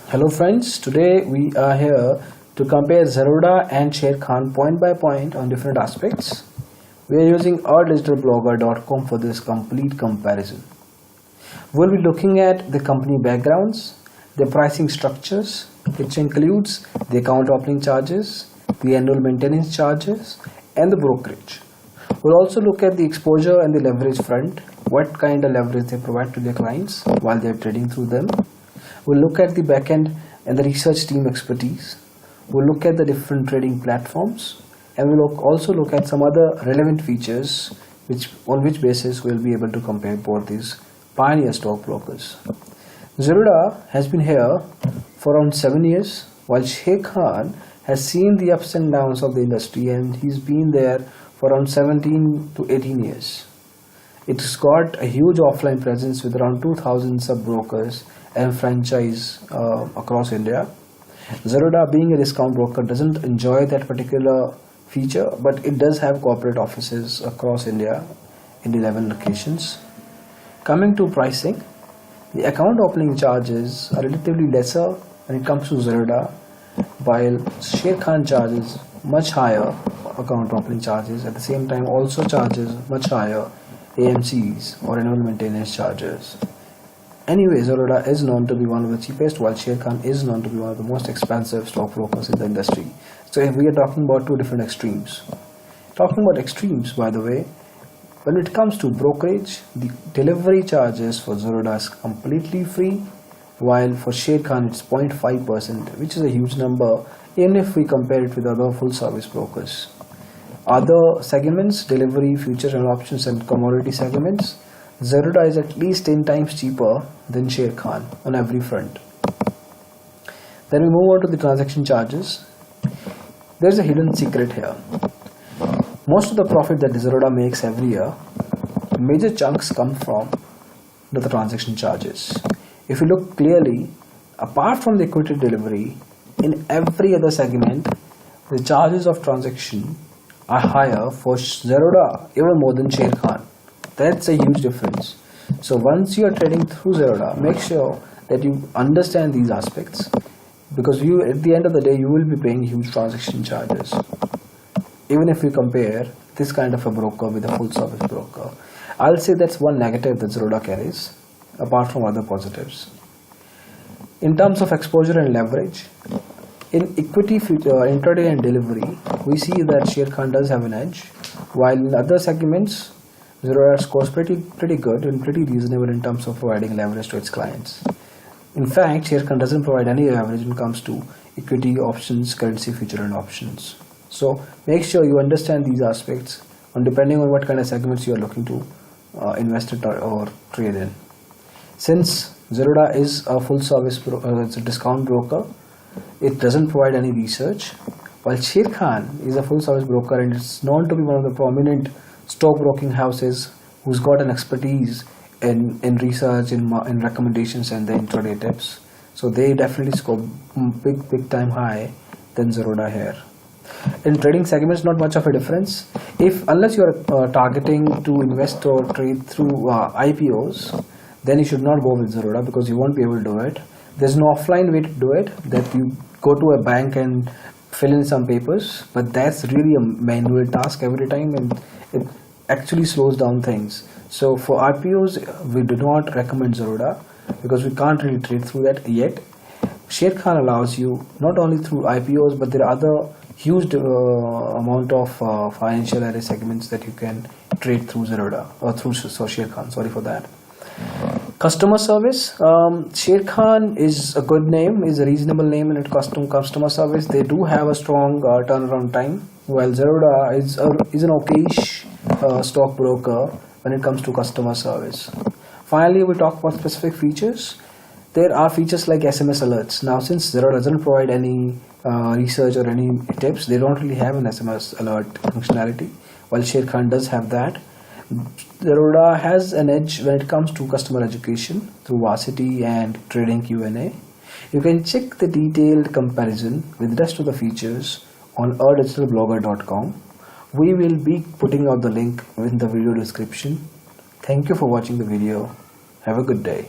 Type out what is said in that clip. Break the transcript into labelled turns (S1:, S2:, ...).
S1: Hello friends, today we are here to compare Zerodha and Sharekhan point by point on different aspects. We are using ourdigitalblogger.com for this complete comparison. We'll be looking at the company backgrounds, the pricing structures, which includes the account opening charges, the annual maintenance charges, and the brokerage. We'll also look at the exposure and the leverage front, what kind of leverage they provide to their clients while they're trading through them. We'll look at the backend and the research team expertise. We'll look at the different trading platforms, and we'll also look at some other relevant features on which basis we'll be able to compare both these pioneer stockbrokers. Zerodha has been here for around 7 years, while Sharekhan has seen the ups and downs of the industry, and he's been there for around 17 to 18 years. It's got a huge offline presence with around 2,000 sub-brokers and franchise across India. Zerodha, being a discount broker, doesn't enjoy that particular feature, but it does have corporate offices across India in 11 locations. Coming to pricing, the account opening charges are relatively lesser when it comes to Zerodha, while Sharekhan charges much higher account opening charges, at the same time also charges much higher AMCs or annual maintenance charges. Anyway, Zerodha is known to be one of the cheapest, while Sharekhan is known to be one of the most expensive stockbrokers in the industry. So if we are talking about two different extremes. Talking about extremes, by the way, when it comes to brokerage, the delivery charges for Zerodha is completely free, while for Sharekhan it's 0.5%, which is a huge number even if we compare it with other full service brokers. Other segments, delivery, futures and options and commodity segments, Zerodha is at least 10 times cheaper than Sharekhan on every front. Then we move on to the transaction charges. There's a hidden secret here. Most of the profit that Zerodha makes every year, major chunks come from the transaction charges. If you look clearly, apart from the equity delivery, in every other segment, the charges of transaction are higher for Zerodha even more than Sharekhan. That's a huge difference. So once you are trading through Zerodha, make sure that you understand these aspects, because at the end of the day you will be paying huge transaction charges, even if you compare this kind of a broker with a full service broker. I'll say that's one negative that Zerodha carries, apart from other positives. In terms of exposure and leverage, in equity, intraday and delivery, we see that Sharekhan does have an edge, while in other segments Zerodha scores pretty good and pretty reasonable in terms of providing leverage to its clients. In fact, Sharekhan doesn't provide any leverage when it comes to equity, options, currency, future and options. So make sure you understand these aspects, and depending on what kind of segments you are looking to invest or trade in. Since Zerodha is a full service it's a discount broker, it doesn't provide any research, while Sharekhan is a full service broker and it's known to be one of the prominent stockbroking houses who's got an expertise in research, in recommendations and the intraday tips. So they definitely score big time high than Zerodha here. In trading segments, not much of a difference. Unless you are targeting to invest or trade through IPOs, then you should not go with Zerodha, because you won't be able to do it. There's no offline way to do it, that you go to a bank and fill in some papers, but that's really a manual task every time, and it actually slows down things. So for IPOs, we do not recommend Zerodha, because we can't really trade through that yet. Sharekhan allows you not only through IPOs, but there are other huge amount of financial area segments that you can trade through Zerodha or through Sharekhan. Sorry for that. Customer service, Sharekhan is a good name, is a reasonable name in customer service. They do have a strong turnaround time, while Zerodha is an okayish stockbroker when it comes to customer service. Finally, we talk about specific features. There are features like SMS alerts. Now, since Zerodha doesn't provide any research or any tips, they don't really have an SMS alert functionality, while Sharekhan does have that. Zerodha has an edge when it comes to customer education through Varsity and trading Q&A. You can check the detailed comparison with the rest of the features on ourdigitalblogger.com. We will be putting out the link in the video description. Thank you for watching the video. Have a good day.